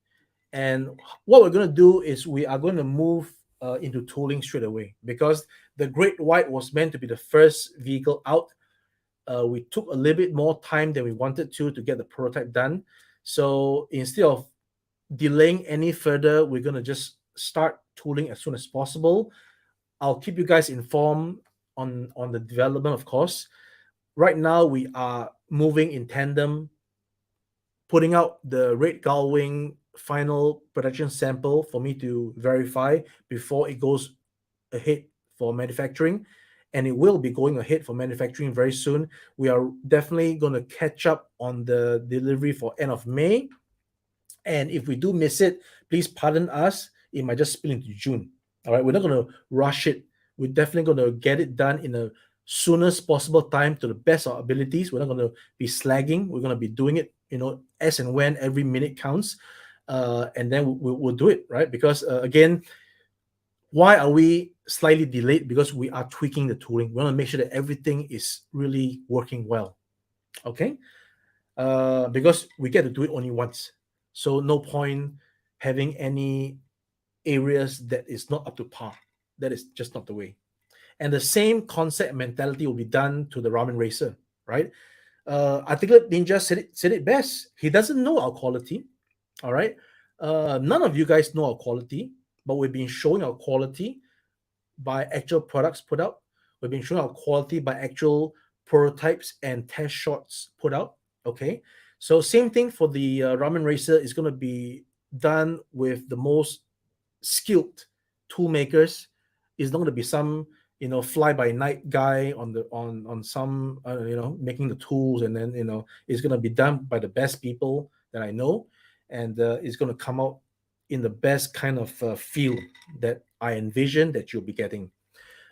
And what we're going to do is we are going to move into tooling straight away, because the Great White was meant to be the first vehicle out. We took a little bit more time than we wanted to get the prototype done. So instead of delaying any further, we're going to just start tooling as soon as possible. I'll keep you guys informed on the development, of course. Right now, we are moving in tandem, putting out the red Gullwing final production sample for me to verify before it goes ahead for manufacturing. And it will be going ahead for manufacturing very soon. We are definitely going to catch up on the delivery for end of May. And if we do miss it, please pardon us. It might just spill into June. All right, we're not going to rush it. We're definitely going to get it done in a soonest possible time to the best of our abilities. We're not going to be slagging. We're going to be doing it, as and when every minute counts. And then we'll do it, right? Because again, why are we slightly delayed? Because we are tweaking the tooling. We want to make sure that everything is really working well. Okay? Because we get to do it only once. So no point having any areas that is not up to par. That is just not the way. And the same concept mentality will be done to the Ramen Racer, right? Articulate Ninja said it best. He doesn't know our quality, all right? None of you guys know our quality, but we've been showing our quality by actual products put out. We've been showing our quality by actual prototypes and test shots put out, okay? So same thing for the Ramen Racer is going to be done with the most skilled tool makers. It's not going to be some fly by night guy on some making the tools, and then it's going to be done by the best people that I know, and it's going to come out in the best kind of feel that I envision that you'll be getting.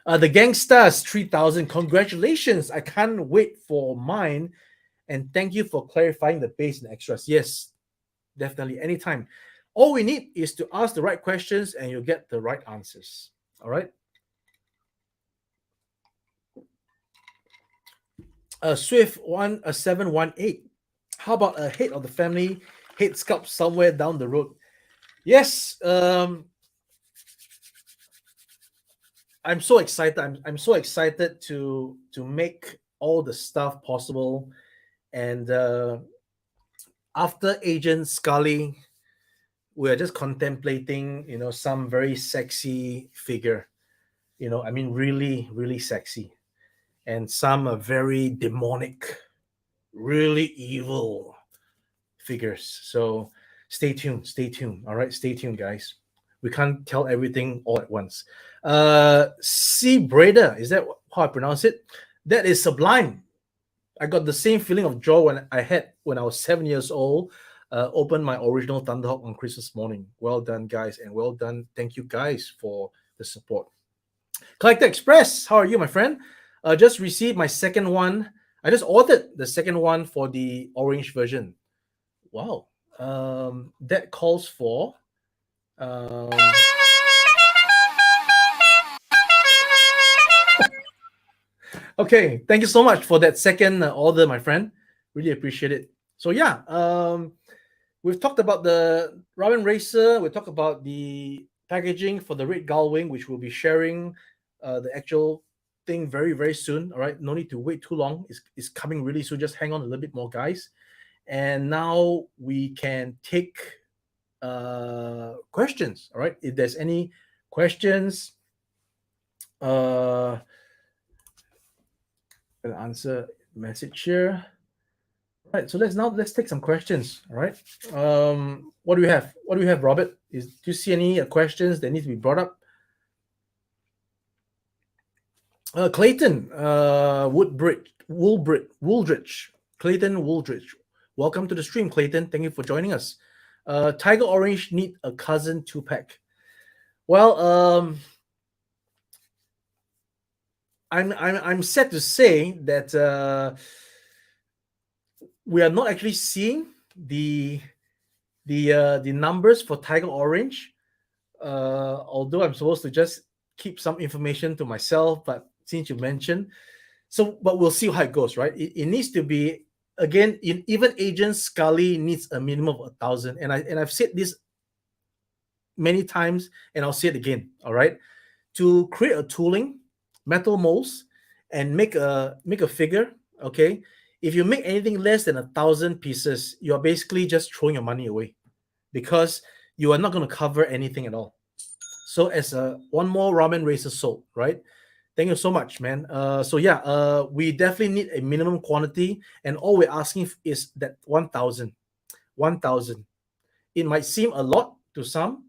The Gangstas 3000, congratulations! I can't wait for mine, and thank you for clarifying the base and extras. Yes, definitely, anytime. All we need is to ask the right questions and you'll get the right answers. All right. Swift 718. How about a head of the family head sculpt somewhere down the road? Yes. I'm so excited. I'm so excited to make all the stuff possible. And after Agent Scully, we are just contemplating, some very sexy figure. I mean, really, really sexy. And some are very demonic, really evil figures. So stay tuned. All right, stay tuned, guys. We can't tell everything all at once. C. Breda, is that how I pronounce it? That is sublime. I got the same feeling of joy when I was 7 years old. Opened my original Thunderhawk on Christmas morning. Well done, guys, and well done. Thank you, guys, for the support. Collector Express, how are you, my friend? Just received my second one. I just ordered the second one for the orange version. Wow. That calls for okay, thank you so much for that second order, my friend. Really appreciate it. So yeah, we've talked about the Ramen Racer. We talked about the packaging for the Red Gullwing, which we'll be sharing the actual thing very, very soon. All right, no need to wait too long. It's coming really soon. Just hang on a little bit more, guys. And now we can take questions. All right, if there's any questions, an answer message here. All right, so let's take some questions. All right, what do we have? Robert? Do you see any questions that need to be brought up? Clayton Wooldridge. Clayton Wooldridge. Welcome to the stream, Clayton. Thank you for joining us. Tiger Orange need a cousin 2-pack. Well, I'm sad to say that we are not actually seeing the numbers for Tiger Orange. Although I'm supposed to just keep some information to myself, but since you mentioned, but we'll see how it goes, right? It needs to be again. Even Agent Scully needs a minimum of 1,000, and I've said this many times, and I'll say it again. All right, to create a tooling, metal molds, and make a figure. Okay, if you make anything less than 1,000 pieces, you're basically just throwing your money away because you are not going to cover anything at all. So as one more ramen racer sold, right? Thank you so much, man. So yeah, we definitely need a minimum quantity, and all we're asking is that 1,000. 1,000. It might seem a lot to some,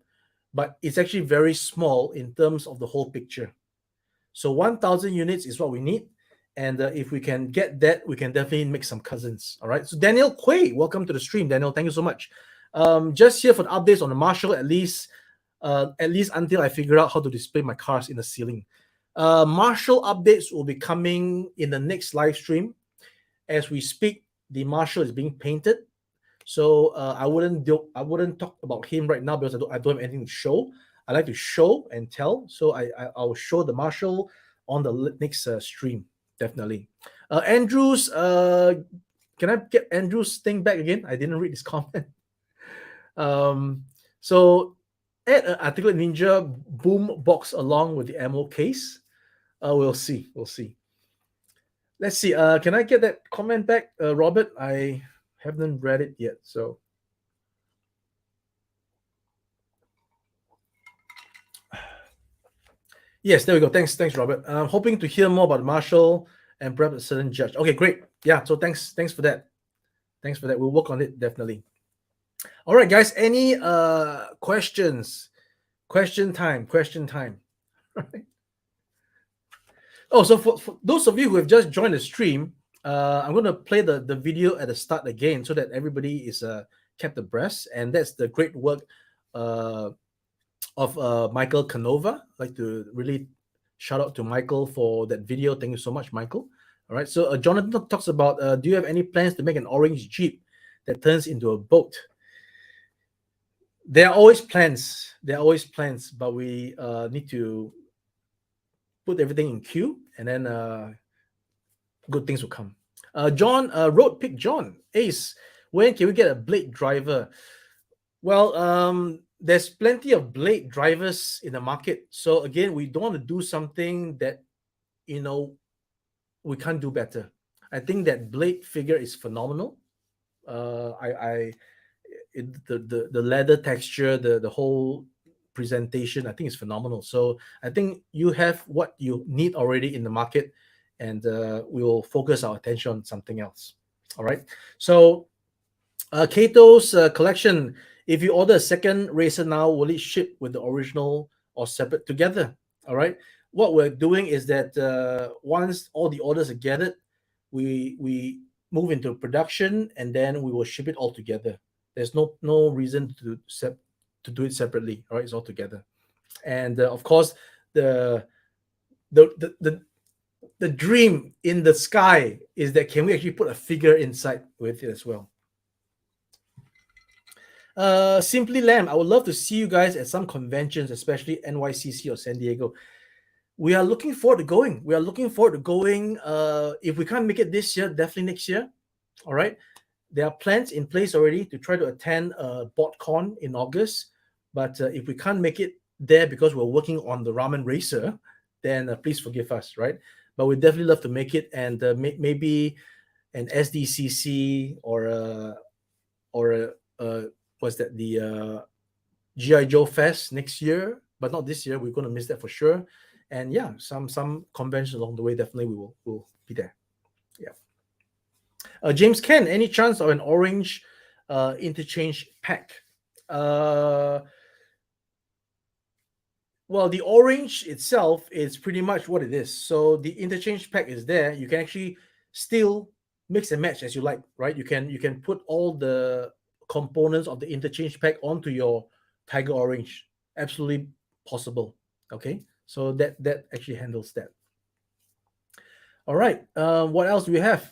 but it's actually very small in terms of the whole picture. So 1,000 units is what we need. And if we can get that, we can definitely make some cousins. All right. So Daniel Quay, welcome to the stream, Daniel. Thank you so much. Just here for the updates on the Marshall, at least until I figure out how to display my cars in the ceiling. Marshall updates will be coming in the next live stream. As we speak, the Marshall is being painted. So I wouldn't talk about him right now because I don't have anything to show. I like to show and tell. So I'll show the Marshall on the next stream, definitely. Andrews, can I get Andrews thing back again? I didn't read this comment. So add an Articulate Ninja boom box along with the ammo case. We'll see. Let's see. Can I get that comment back, Robert? I haven't read it yet. So yes, there we go. Thanks, Robert. I'm hoping to hear more about Marshall and perhaps a certain judge. Okay, great. Yeah. So thanks for that. We'll work on it definitely. All right, guys. Any questions? Question time. All right. Oh, so for those of you who have just joined the stream, I'm going to play the video at the start again so that everybody is kept abreast. And that's the great work of Michael Canova. I'd like to really shout out to Michael for that video. Thank you so much, Michael. All right. So Jonathan talks about, do you have any plans to make an orange Jeep that turns into a boat? There are always plans. But we need to put everything in queue, and then good things will come. John, Road Pick John, Ace, when can we get a blade driver? Well, there's plenty of blade drivers in the market. So again, we don't want to do something that, we can't do better. I think that blade figure is phenomenal. The leather texture, the whole presentation, I think is phenomenal. So I think you have what you need already in the market, and we will focus our attention on something else. All right. So Kato's collection, if you order a second racer now, will it ship with the original or separate together? All right. What we're doing is that once all the orders are gathered, we move into production, and then we will ship it all together. There's no reason to do it separately. All right, it's all together. And of course, the dream in the sky is that can we actually put a figure inside with it as well? Simply Lamb, I would love to see you guys at some conventions, especially NYCC or San Diego. We are looking forward to going. If we can't make it this year, definitely next year. All right. There are plans in place already to try to attend BotCon in August. But if we can't make it there because we're working on the Ramen Racer, then please forgive us, right? But we definitely love to make it, and maybe an SDCC or what's that, the GI Joe Fest next year, but not this year. We're going to miss that for sure. And yeah, some conventions along the way, definitely we'll be there. Yeah. James Ken, any chance of an orange interchange pack? Well, the orange itself is pretty much what it is. So the interchange pack is there. You can actually still mix and match as you like, right? You can put all the components of the interchange pack onto your Tiger Orange. Absolutely possible. Okay, so that actually handles that. All right, what else do we have?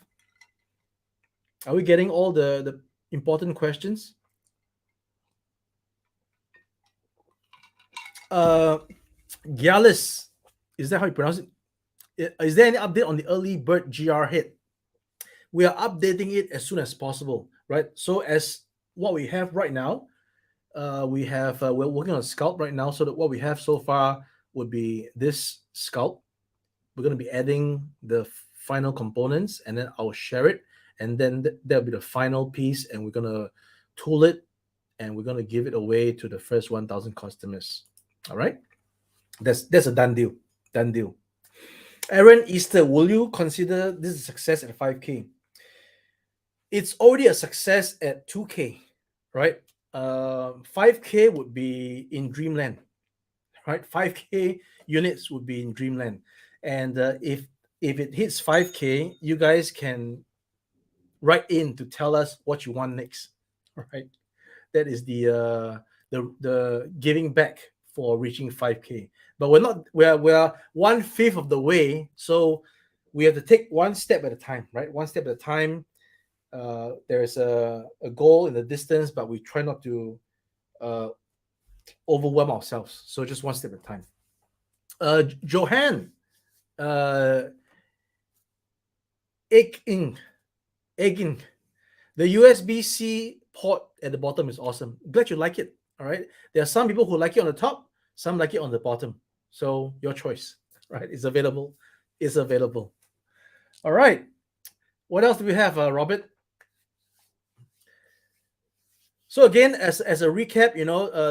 Are we getting all the important questions? Gyalis, is that how you pronounce it? Is there any update on the early bird GR hit? We are updating it as soon as possible, right? So as what we have right now, we're working on a sculpt right now. So that what we have so far would be this sculpt. We're going to be adding the final components, and then I'll share it, and then that'll be the final piece, and we're going to tool it, and we're going to give it away to the first 1,000 customers. All right, that's a done deal. Done deal. Aaron Easter, will you consider this a success at 5K? It's already a success at 2K, right? 5K would be in dreamland, right? 5K units would be in dreamland, and if it hits 5K, you guys can write in to tell us what you want next, right? That is the giving back for reaching 5K. But we're 1/5 of the way, so we have to take one step at a time, right? One step at a time. There's a goal in the distance, but we try not to overwhelm ourselves. So just one step at a time. Johan, Egging, the USB-C port at the bottom is awesome. Glad you like it. All right. There are some people who like it on the top, some like it on the bottom. So your choice, right? It's available. It's available. All right. What else do we have, Robert? So again, as a recap,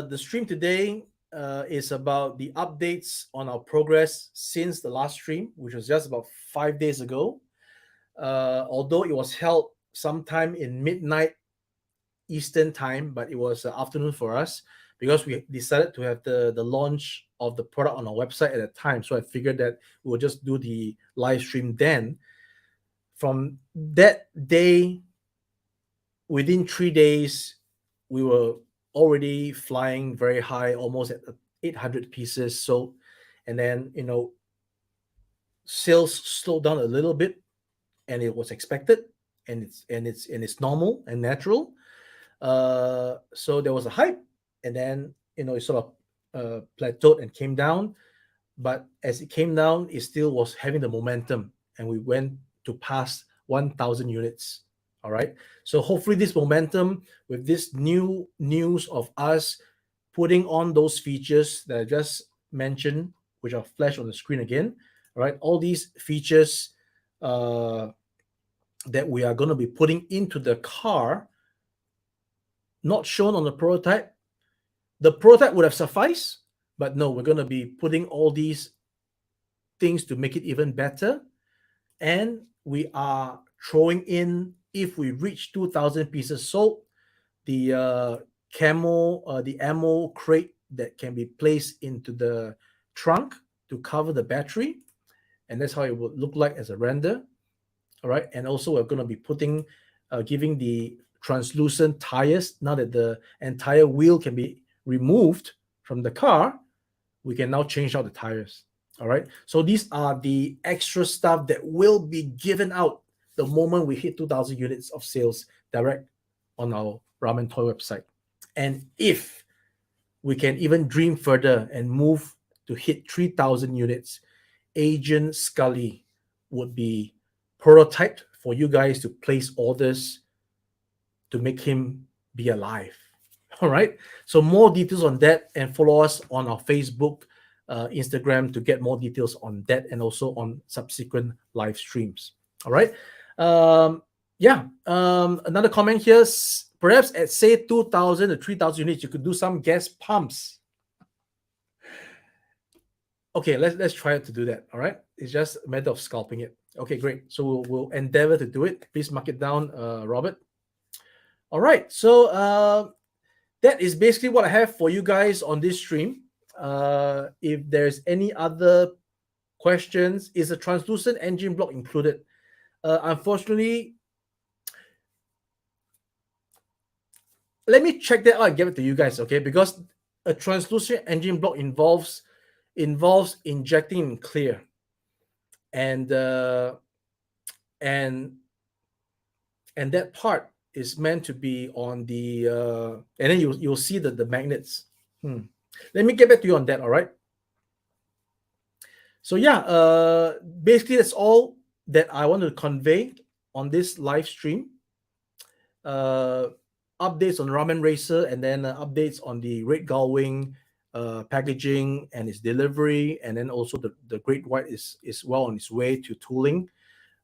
the stream today is about the updates on our progress since the last stream, which was just about 5 days ago. Although it was held sometime in midnight Eastern time, but it was afternoon for us because we decided to have the launch of the product on our website at that time. So I figured that we would just do the live stream then. From that day, within 3 days, we were already flying very high, almost at 800 pieces sold. And then, sales slowed down a little bit, and it was expected, and it's normal and natural. So there was a hype, and then it sort of plateaued and came down. But as it came down, it still was having the momentum, and we went to pass 1,000 units. All right. So hopefully this momentum with this new news of us putting on those features that I just mentioned, which are flash on the screen again. All right. All these features that we are going to be putting into the car, not shown on the prototype. The prototype would have sufficed, but no, we're going to be putting all these things to make it even better. And we are throwing in, if we reach 2,000 pieces sold, the the ammo crate that can be placed into the trunk to cover the battery. And that's how it would look like as a render. All right. And also we're going to be giving the translucent tires. Now that the entire wheel can be removed from the car, we can now change out the tires. All right. So these are the extra stuff that will be given out the moment we hit 2,000 units of sales direct on our Ramen Toy website. And if we can even dream further and move to hit 3,000 units, Agent Scully would be prototyped for you guys to place orders to make him be alive. All right. So more details on that, and follow us on our Facebook, Instagram to get more details on that, and also on subsequent live streams. All right. Another comment here. Perhaps at say 2,000 to 3,000 units, you could do some gas pumps. Okay, let's try to do that. All right. It's just a matter of sculpting it. Okay, great. So we'll endeavor to do it. Please mark it down, Robert. All right. So that is basically what I have for you guys on this stream. If there's any other questions, is a translucent engine block included? Unfortunately, let me check that out and give it to you guys, okay? Because a translucent engine block involves injecting in clear, and that part is meant to be on the and then you'll see the magnets. Let me get back to you on that. All right. So yeah, basically that's all that I want to convey on this live stream. Updates on Ramen Racer, and then updates on the Red Gullwing packaging and its delivery, and then also the Great White is well on its way to tooling.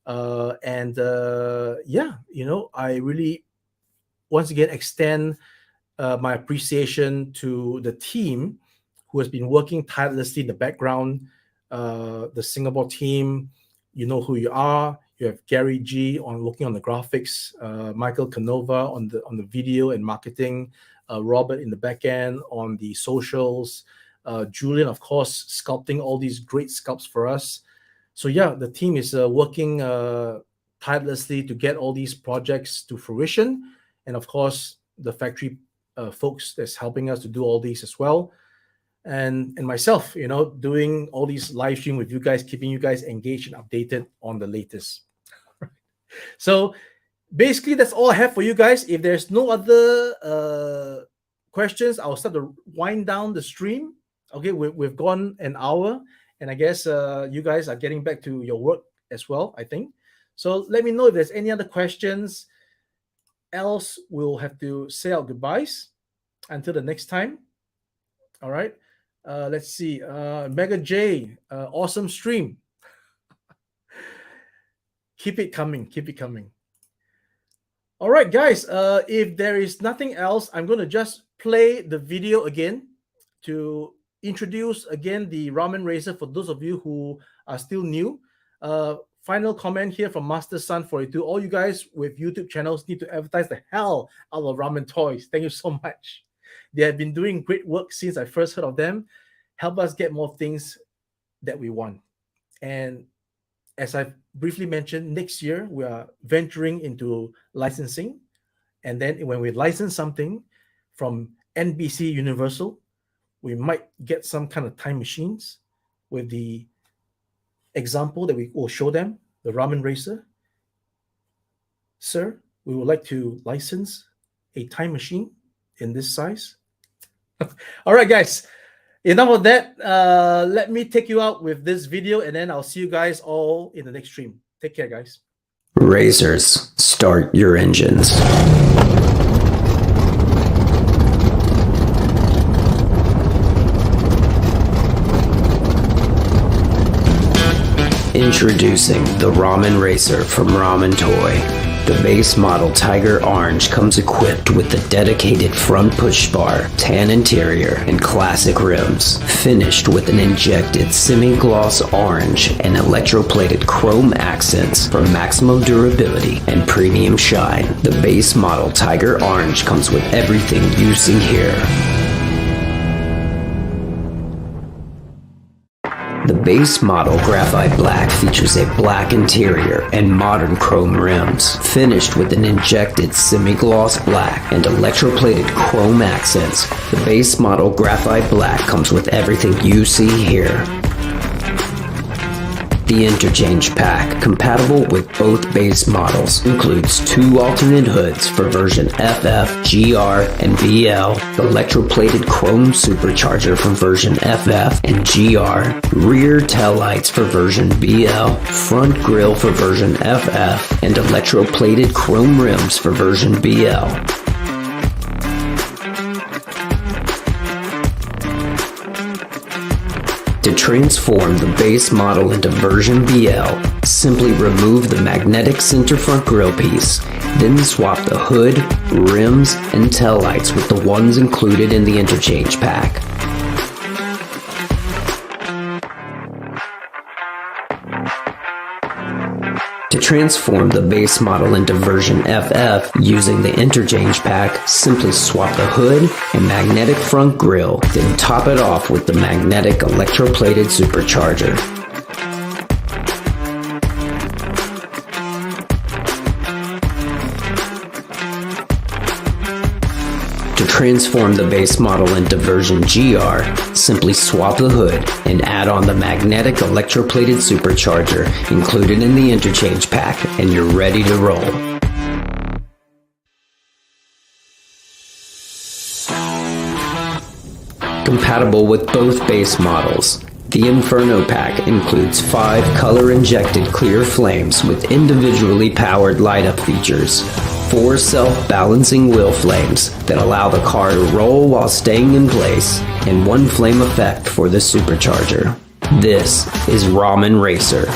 Yeah, I really once again extend my appreciation to the team who has been working tirelessly in the background. The Singapore team, you know who you are. You have Gary G working on the graphics, Michael Canova on the video and marketing, Robert in the back end on the socials, Julian, of course, sculpting all these great sculpts for us. So yeah, the team is working tirelessly to get all these projects to fruition, and of course the factory folks that's helping us to do all these as well, and myself, doing all these live stream with you guys, keeping you guys engaged and updated on the latest. So basically that's all I have for you guys. If there's no other questions, I'll start to wind down the stream. Okay, we've gone an hour, and I guess you guys are getting back to your work as well, I think. So let me know if there's any other questions. Else we'll have to say our goodbyes until the next time. All right. Let's see. Mega J, awesome stream. Keep it coming. Keep it coming. All right, guys. If there is nothing else, I'm going to just play the video again to introduce again the Ramen Racer for those of you who are still new. Final comment here from Master Sun 42. All you guys with YouTube channels need to advertise the hell out of Ramen Toys. Thank you so much. They have been doing great work since I first heard of them. Help us get more things that we want. And as I've briefly mentioned, next year we are venturing into licensing. And then when we license something from NBC Universal, we might get some kind of time machines with the example that we will show them, the Ramen Racer. Sir, we would like to license a time machine in this size. All right, guys, enough of that. Let me take you out with this video, and then I'll see you guys all in the next stream. Take care, guys. Racers, start your engines. Introducing the Ramen Racer from Ramen Toy. The base model Tiger Orange comes equipped with the dedicated front push bar, tan interior, and classic rims, finished with an injected semi-gloss orange and electroplated chrome accents for maximum durability and premium shine. The base model Tiger Orange comes with everything you see here. The base model Graphite Black features a black interior and modern chrome rims, finished with an injected semi-gloss black and electroplated chrome accents. The base model Graphite Black comes with everything you see here. The interchange pack, compatible with both base models, includes 2 alternate hoods for version FF, GR, and BL, electroplated chrome supercharger for version FF and GR, rear taillights for version BL, front grille for version FF, and electroplated chrome rims for version BL. To transform the base model into version BL, simply remove the magnetic center front grille piece, then swap the hood, rims, and taillights with the ones included in the interchange pack. To transform the base model into version FF using the interchange pack, simply swap the hood and magnetic front grille, then top it off with the magnetic electroplated supercharger. To transform the base model into version GR, simply swap the hood and add on the magnetic electroplated supercharger included in the interchange pack, and you're ready to roll. Compatible with both base models, the Inferno pack includes 5 color-injected clear flames with individually powered light-up features, 4 self-balancing wheel flames that allow the car to roll while staying in place, and 1 flame effect for the supercharger. This is Ramen Racer.